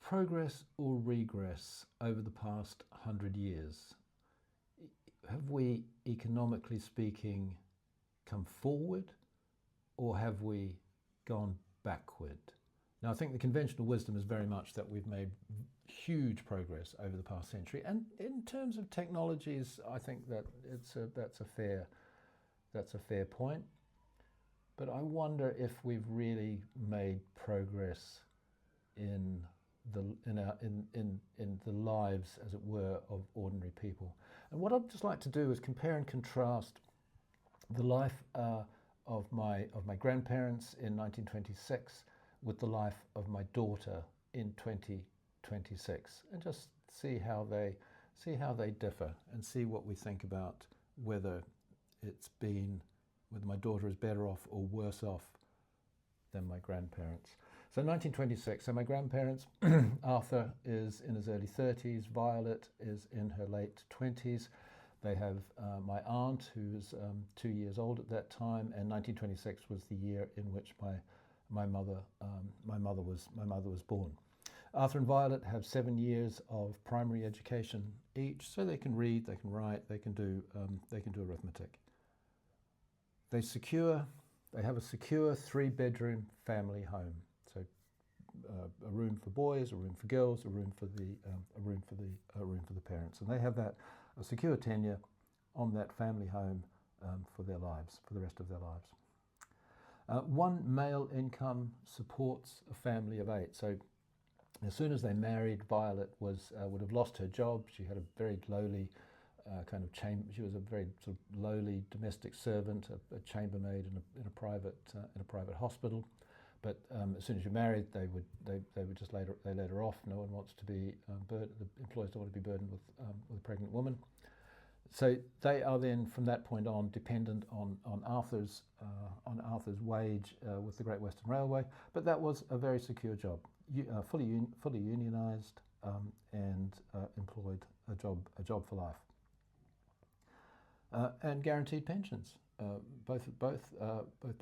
progress or regress over the past 100 years? Have we, economically speaking, come forward, or have we gone backward? Now, I think the conventional wisdom is very much that we've made huge progress over the past century, and in terms of technologies, I think that that's a fair point. But I wonder if we've really made progress in the lives, as it were, of ordinary people. And what I'd just like to do is compare and contrast the life of my grandparents in 1926 with the life of my daughter in 2026, and just see how they differ, and see what we think about whether my daughter is better off or worse off than my grandparents. So 1926, so my grandparents, Arthur is in his early 30s, Violet is in her late 20s. They have my aunt, who was 2 years old at that time, and 1926 was the year in which my mother was born. Arthur and Violet have 7 years of primary education each, so they can read, they can write, they can do arithmetic. They have a secure 3-bedroom family home. So a room for boys, a room for girls, a room for the parents, and they have a secure tenure on that family home for their lives, for the rest of their lives. One male income supports a family of 8. So as soon as they married, Violet would have lost her job. She had a very lowly she was a very sort of lowly domestic servant, a chambermaid in a private hospital. But as soon as you're married, they would just let her off. No one wants to be the employers don't want to be burdened with a pregnant woman. So they are then, from that point on, dependent on Arthur's wage with the Great Western Railway. But that was a very secure job, fully unionised, and employed a job for life. And guaranteed pensions, both by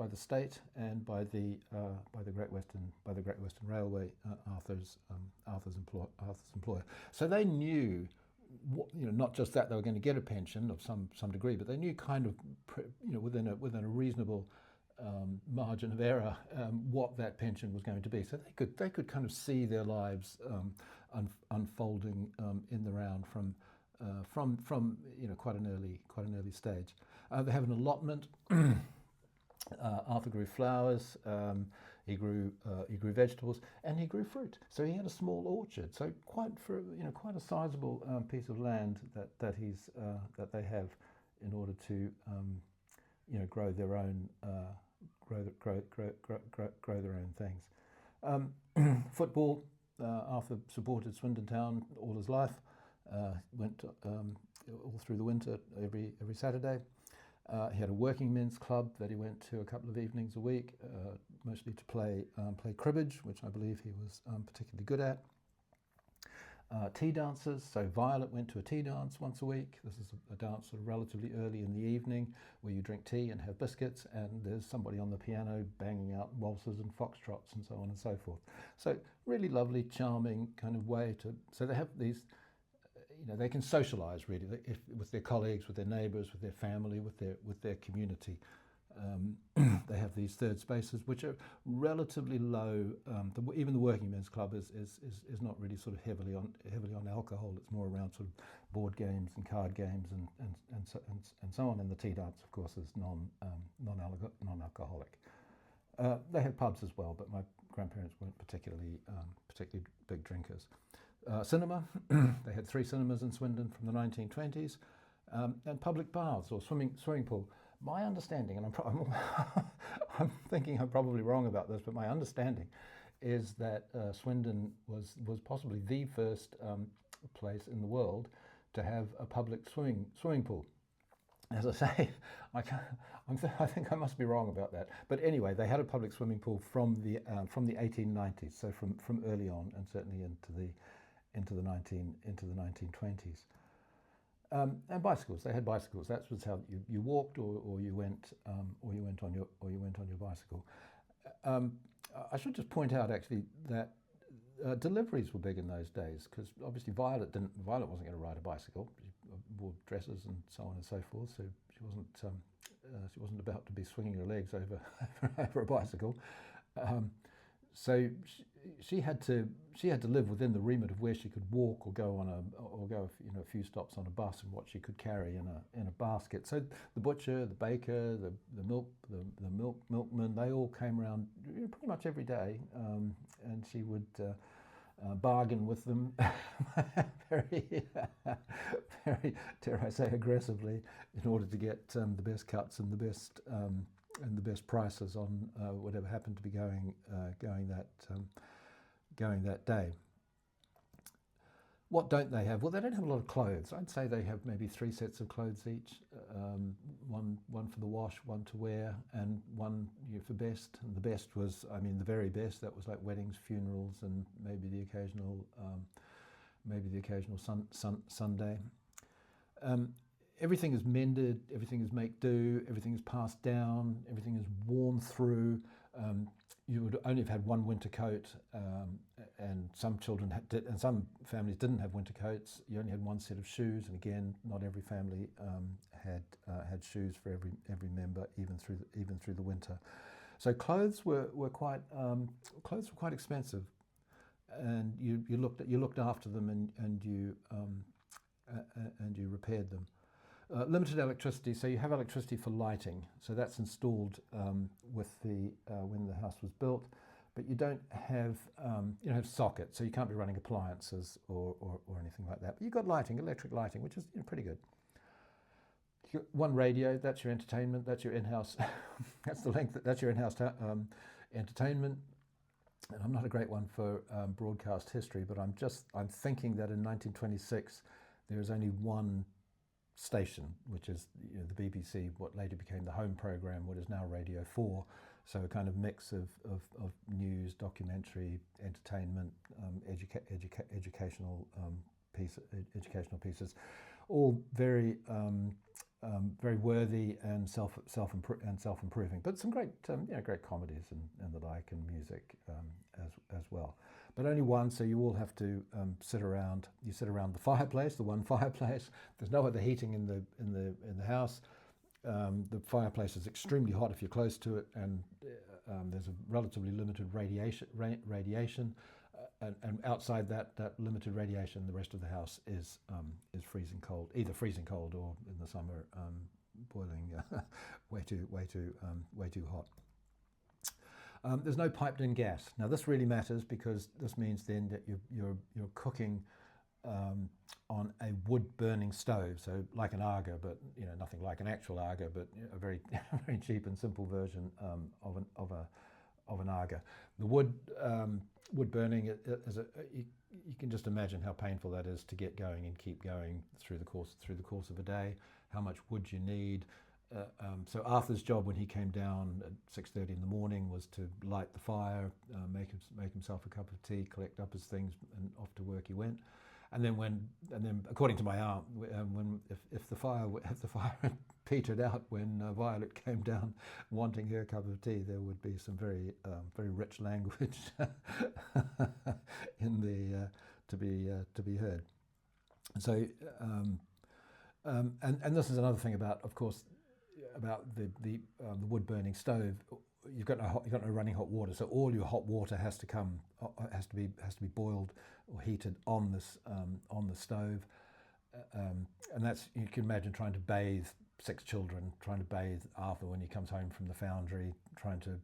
the state and by the Great Western Railway, Arthur's employer. So they knew, not just that they were going to get a pension of some degree, but they knew kind of within a reasonable margin of error what that pension was going to be. So they could kind of see their lives unfolding in the round from quite an early stage. They have an allotment. Arthur grew flowers, he grew vegetables, and he grew fruit. So he had a small orchard. So quite a sizable piece of land that they have in order to grow their own things. Football. Arthur supported Swindon Town all his life. Went all through the winter every Saturday. He had a working men's club that he went to a couple of evenings a week, mostly to play cribbage, which I believe he was particularly good at. Tea dances. So Violet went to a tea dance once a week. This is a dance sort of relatively early in the evening where you drink tea and have biscuits, and there's somebody on the piano banging out waltzes and foxtrots and so on and so forth. So really lovely, charming kind of way so they have these, they can socialise really with their colleagues, with their neighbours, with their family, with their community. They have these third spaces which are relatively low. Even the working men's club is not really sort of heavily on alcohol. It's more around sort of board games and card games and so on. And the tea dance, of course, is non-alcoholic. They had pubs as well, but my grandparents weren't particularly big drinkers. Cinema. They had 3 cinemas in Swindon from the 1920s, and public baths or swimming pool. My understanding, and I'm thinking I'm probably wrong about this, but my understanding is that Swindon was possibly the first place in the world to have a public swimming pool. As I say, I think I must be wrong about that. But anyway, they had a public swimming pool from the 1890s, so from early on, and certainly into the 1920s. And bicycles. They had bicycles. That was how you walked, or you went on your bicycle. I should just point out actually that deliveries were big in those days because obviously Violet wasn't going to ride a bicycle. She wore dresses and so on and so forth, so she wasn't about to be swinging her legs over over a bicycle. So she had to live within the remit of where she could walk or go a few stops on a bus and what she could carry in a basket. So the butcher, the baker, the milkman, they all came around pretty much every day, and she would bargain with them very, very, dare I say, aggressively, in order to get the best cuts and the best prices on whatever happened to be going that day. What don't they have? Well, they don't have a lot of clothes. I'd say they have maybe 3 sets of clothes each, one for the wash, one to wear, and one for best. And the best was, the very best. That was like weddings, funerals, and maybe the occasional Sunday. Everything is mended, everything is make do, everything is passed down, everything is worn through. You would only have had one winter coat, and some children and some families didn't have winter coats. You only had one set of shoes, and again, not every family had shoes for every member, even through the winter. So clothes were quite expensive, and you looked after them, and you repaired them. Limited electricity, so you have electricity for lighting, so that's installed with when the house was built, but you don't have sockets, so you can't be running appliances or anything like that. But you've got lighting, electric lighting, which is pretty good. One radio, that's your entertainment, that's your in-house. That's your in-house entertainment. And I'm not a great one for broadcast history, but I'm thinking that in 1926 there is only one station, which is the BBC, what later became the Home programme, what is now Radio 4. So a kind of mix of news, documentary, entertainment, educational pieces, all very worthy and self-improving. But some great comedies and the like, and music as well. But only one, so you all have to sit around. You sit around the fireplace, the one fireplace. There's no other heating in the house. The fireplace is extremely hot if you're close to it, and there's a relatively limited radiation. And outside that limited radiation, the rest of the house is freezing cold, either freezing cold or in the summer boiling way too hot. There's no piped-in gas. Now this really matters, because this means then that you're cooking on a wood-burning stove, so like an Aga, but nothing like an actual Aga, but a very very cheap and simple version of an Aga. The wood burning is you can just imagine how painful that is to get going and keep going through the course of a day. How much wood you need. So Arthur's job when he came down at 6:30 in the morning was to light the fire, make himself a cup of tea, collect up his things, and off to work he went. And then, according to my aunt, if the fire had petered out when Violet came down wanting her cup of tea, there would be some very rich language in the to be heard. So and this is another thing about, of course, about the wood burning stove. You've got no running hot water, so all your hot water has to be boiled or heated on the stove, and that's, you can imagine trying to bathe 6 children, trying to bathe Arthur when he comes home from the foundry, trying to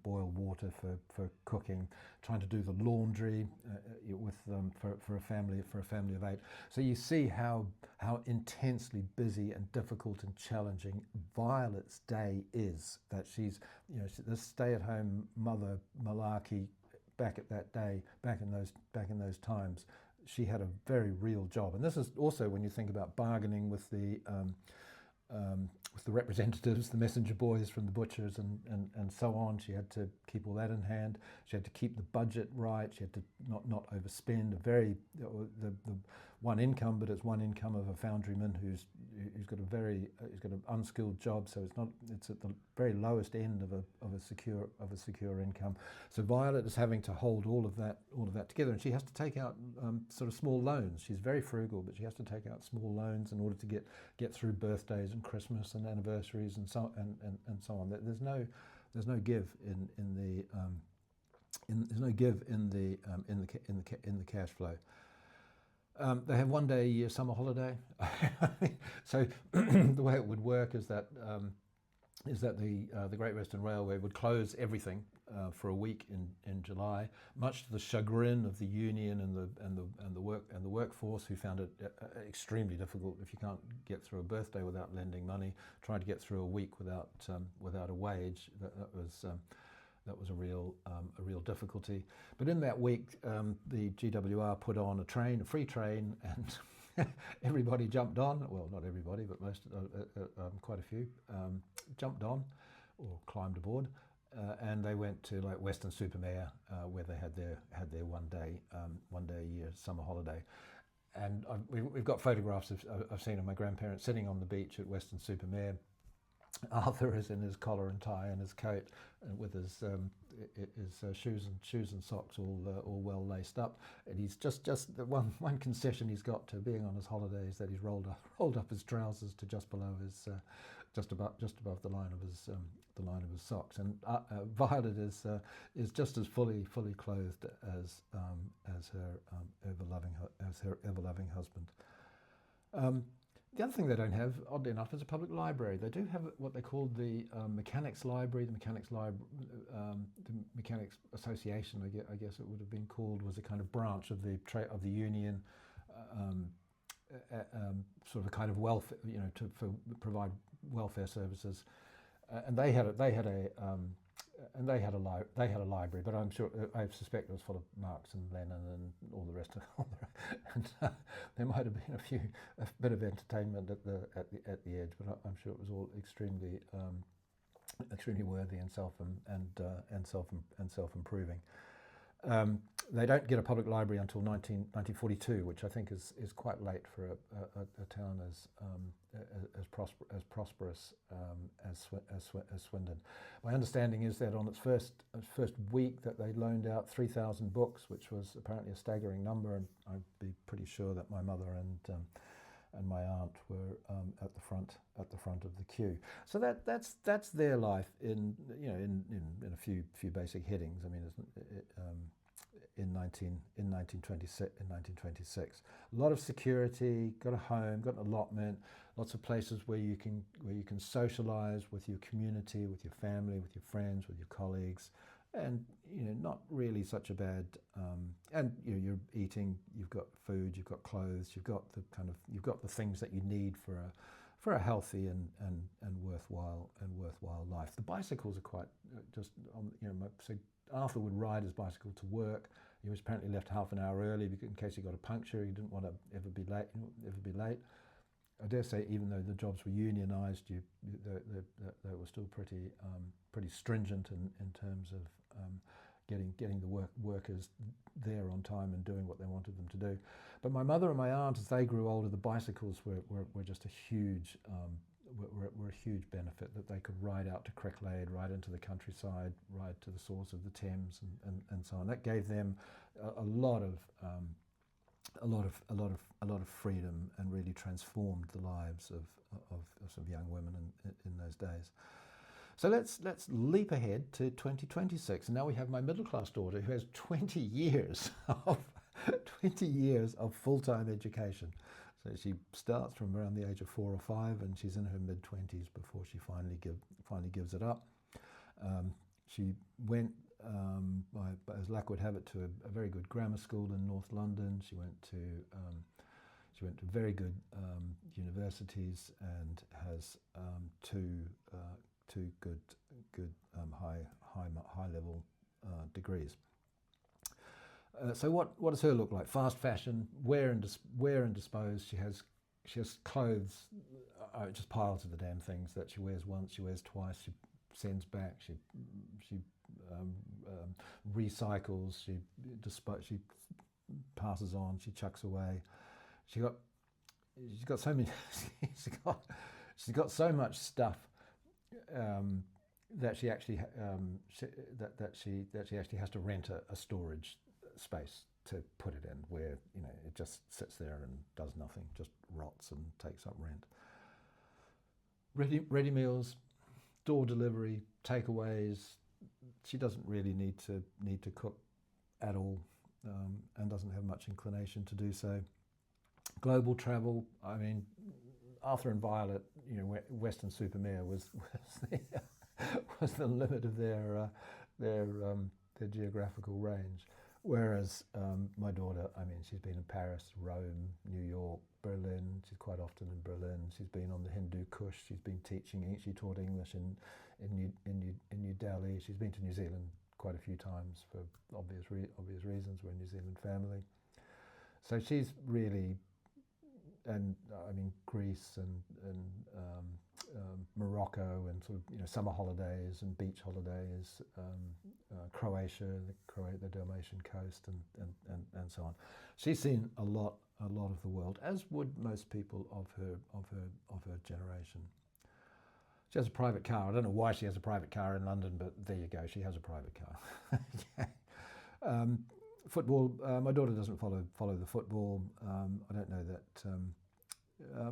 boil water for cooking, trying to do the laundry with for a family of 8. So you see how intensely busy and difficult and challenging Violet's day is. That she's this stay-at-home mother malarkey back in those times. She had a very real job, and this is also when you think about bargaining with the representatives, the messenger boys from the butchers and so on. She had to keep all that in hand. She had to keep the budget right. She had to not overspend. one income, but it's one income of a foundryman who's got he's got an unskilled job, so it's at the very lowest end of a secure income. So Violet is having to hold all of that together, and she has to take out sort of small loans. She's very frugal, but she has to take out small loans in order to get through birthdays and Christmas and anniversaries and so on. There's no give in the cash flow. They have 1 day a year summer holiday. So the way it would work is that the Great Western Railway would close everything for a week in July, much to the chagrin of the union and the workforce, who found it extremely difficult. If you can't get through a birthday without lending money, trying to get through a week without a wage, that was a real difficulty. But in that week, the GWR put on a free train, and everybody jumped on. Well, not everybody, but quite a few jumped on or climbed aboard, and they went to like Weston-super-Mare, where they had their 1 day a year summer holiday. And we've got photographs I've seen of my grandparents sitting on the beach at Weston-super-Mare. Arthur is in his collar and tie and his coat, with his shoes and socks all well laced up, and he's just the one concession he's got to being on his holiday is that he's rolled up his trousers to just below his just above the line of his socks. And Violet is just as fully clothed as her ever-loving husband. The other thing they don't have, oddly enough, is a public library. They do have what they call the Mechanics Library. The Mechanics Association, I guess it would have been called, was a kind of branch of the union, sort of a kind of welfare, to provide welfare services. And they had a library, but I'm sure, I suspect it was full of Marx and Lenin and all the rest of it. And there might have been a bit of entertainment at the edge, but I'm sure it was all extremely worthy and self-improving. They don't get a public library until 1942, which I think is quite late for a town as prosperous as Swindon. My understanding is that on its first week that they loaned out 3,000 books, which was apparently a staggering number, and I'd be pretty sure that my mother and my aunt were at the front of the queue. So that's their life in a few basic headings. I mean, in 1926, a lot of security, got a home, got an allotment, lots of places where you can socialise with your community, with your family, with your friends, with your colleagues, and not really such a bad. And you're eating, you've got food, you've got clothes, you've got the things that you need for a healthy and worthwhile life. The bicycles are quite so Arthur would ride his bicycle to work. He was apparently left half an hour early in case he got a puncture. He didn't want to ever be late. I dare say, even though the jobs were unionised, they were still pretty stringent in terms of getting the workers there on time and doing what they wanted them to do. But my mother and my aunt, as they grew older, the bicycles were just a huge benefit, that they could ride out to Cricklade, ride into the countryside, ride to the source of the Thames, and so on. That gave them a lot of freedom, and really transformed the lives of some young women in those days. So let's leap ahead to 2026, and now we have my middle class daughter who has 20 years of full-time education. So she starts from around the age of 4 or 5, and she's in her mid-20s before she finally gives it up. She went, as luck would have it, to a very good grammar school in North London. She went to very good universities, and has two good high level degrees. So what does her look like? Fast fashion, wear and dispose. She has clothes, just piles of the damn things that she wears once, she wears twice, she sends back, she recycles, she passes on, she chucks away. she's got so many she's got so much stuff that she actually that she actually has to rent a storage space to put it in, where it just sits there and does nothing, just rots and takes up rent. Ready meals, door delivery, takeaways. She doesn't really need to cook at all, and doesn't have much inclination to do so. Global travel. I mean, Arthur and Violet, Weston-super-Mare was the limit of their geographical range. Whereas my daughter, I mean, she's been in Paris, Rome, New York, Berlin. She's quite often in Berlin. She's been on the Hindu Kush. She's been teaching. She taught English in New Delhi. She's been to New Zealand quite a few times for obvious reasons. We're a New Zealand family, so she's really, and I mean, Greece and Morocco, and sort of summer holidays and beach holidays, Croatia, the Dalmatian coast, and so on. She's seen a lot of the world, as would most people of her generation. She has a private car. I don't know why she has a private car in London, but there you go. She has a private car. Football. My daughter doesn't follow the football. I don't know that,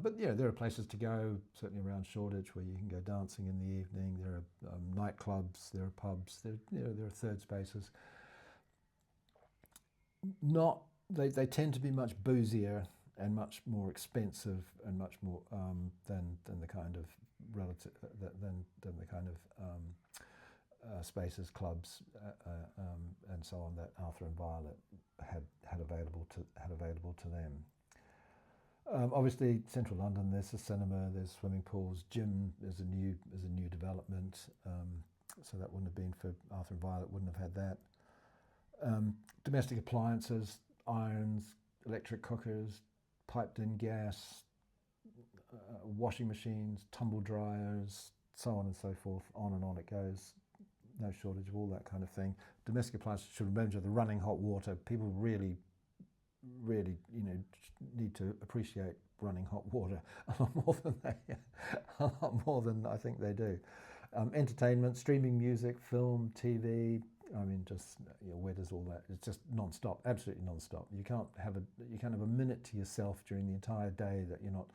but there are places to go. Certainly around Shoreditch, where you can go dancing in the evening. There are nightclubs. There are pubs. There are third spaces. They tend to be much boozier and much more expensive and much more than the kind of relative than the kind of spaces, clubs, and so on that Arthur and Violet had available to them. Obviously, central London, there's a cinema, there's swimming pools, gym is a new development, so that wouldn't have been for Arthur and Violet. Wouldn't have had that. Domestic appliances, irons, electric cookers, piped-in gas, washing machines, tumble dryers, so on and so forth. On and on it goes. No shortage of all that kind of thing. Domestic appliances, should remember the running hot water. People really need to appreciate running hot water a lot more than I think they do. Entertainment, streaming music, film, TV. I mean, just where does all that? It's just non-stop, absolutely non-stop. You can't have a minute to yourself during the entire day that you're not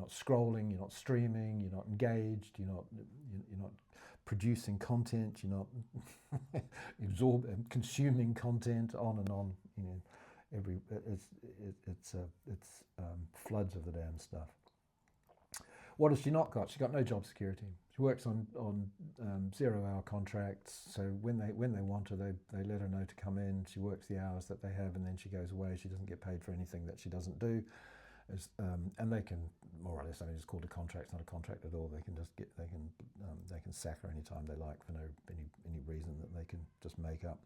scrolling, you're not streaming, you're not engaged, you're not producing content, you're not consuming content, on and on. It's floods of the damn stuff. What has she not got? She's got no job security. She works on 0-hour contracts. So when they want her, they let her know to come in. She works the hours that they have, and then she goes away. She doesn't get paid for anything that she doesn't do. And they can more or less, I mean, it's called a contract. It's not a contract at all. They can sack her anytime they like for any reason that they can just make up.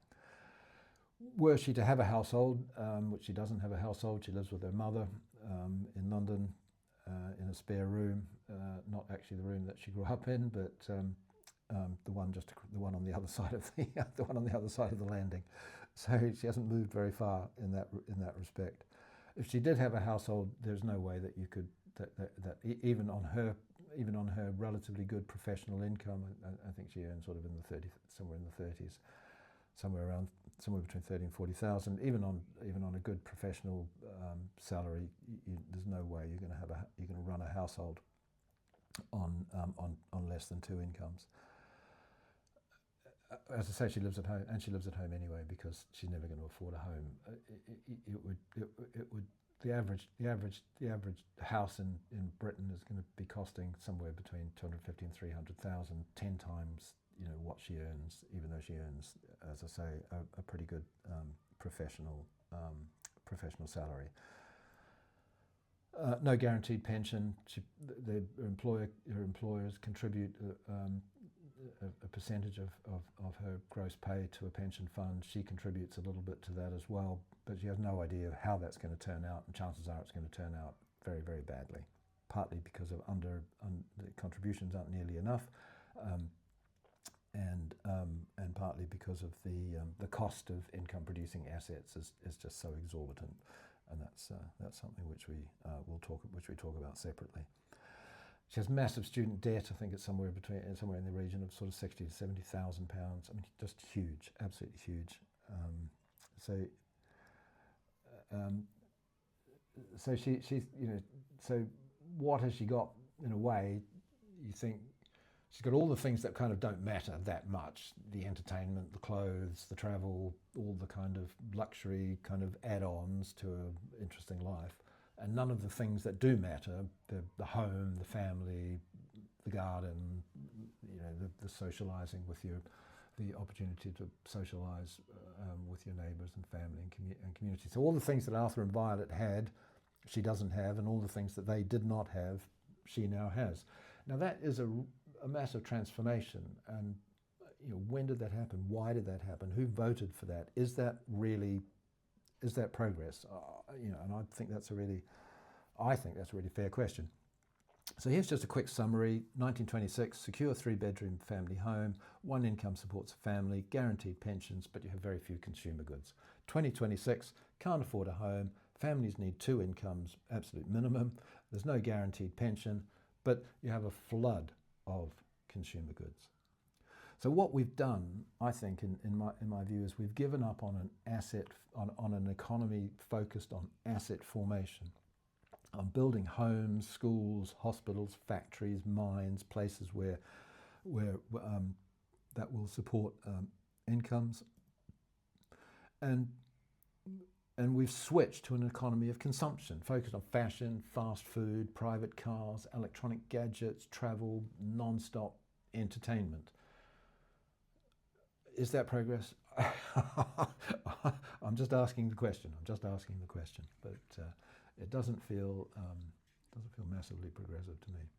Were she to have a household, which she doesn't have a household, she lives with her mother in London in a spare room, not actually the room that she grew up in, but the one on the other side of the landing. So she hasn't moved very far in that respect. If she did have a household, there's no way that you could that even on her relatively good professional income, I think she earns sort of somewhere in the 30s. Somewhere between 30 and 40,000. Even on a good professional salary, there's no way you're going to run a household on less than 2 incomes. As I say, she lives at home, and she lives at home anyway because she's never going to afford a home. The average house in Britain is going to be costing somewhere between 250 and 300,000, 10 times what she earns, even though she earns, as I say, a pretty good professional salary. No guaranteed pension. Her employers contribute a percentage of her gross pay to a pension fund. She contributes a little bit to that as well, but she has no idea how that's going to turn out, and chances are it's going to turn out very, very badly, partly because of the contributions aren't nearly enough, and partly because of the cost of income producing assets is just so exorbitant and that's something which we talk about separately. She has massive student debt. I think it's somewhere in the region of sort of £60,000 to £70,000. I mean, just huge, absolutely huge. So she's so what has she got in a way? You think she's got all the things that kind of don't matter that much: the entertainment, the clothes, the travel, all the kind of luxury kind of add-ons to an interesting life, and none of the things that do matter: the home, the family, the garden, the socialising with the opportunity to socialise with your neighbours and family and community. So all the things that Arthur and Violet had, she doesn't have, and all the things that they did not have, she now has. Now that is a massive transformation, and when did that happen? Why did that happen? Who voted for that? Is that progress? And I think that's a really fair question. So here's just a quick summary. 1926, secure 3-bedroom family home, 1 income supports a family, guaranteed pensions, but you have very few consumer goods. 2026, can't afford a home, families need 2 incomes, absolute minimum, there's no guaranteed pension, but you have a flood of consumer goods. So what we've done, I think, in my view, is we've given up on an economy focused on asset formation, on building homes, schools, hospitals, factories, mines, places where that will support incomes, and we've switched to an economy of consumption, focused on fashion, fast food, private cars, electronic gadgets, travel, non-stop entertainment. Is that progress? I'm just asking the question. But it doesn't feel massively progressive to me.